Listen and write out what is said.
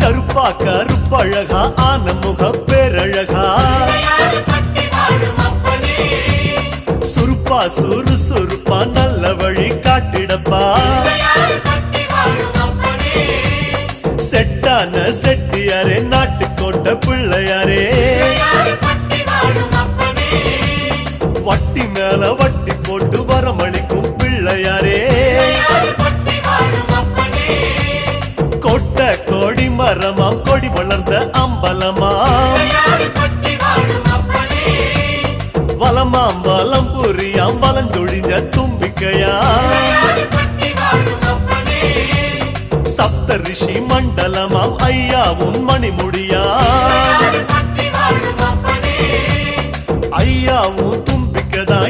கருப்பா கருப்பழகா ஆன முக பேரழகா சுருப்பா சுறுசுறுப்பா நல்ல வழி காட்டிடப்பா செட்டான செட்டியாரே நாட்டுக்கோட்டை பிள்ளையாரே வட்டி மேல வட்டி போட்டு வரமளிக்கும் பிள்ளையாரே கொட்ட கோடி மரமாம் கொடி வளர்ந்த அம்பலமாம் வலமாம் வலம் புரியாம் வலஞ்சொழிஞ்ச தும்பிக்கையா சப்த ரிஷி மண்டலமாம் ஐயாவும் மணிமுடியா ஐயாவும் தும்பிக்கதான்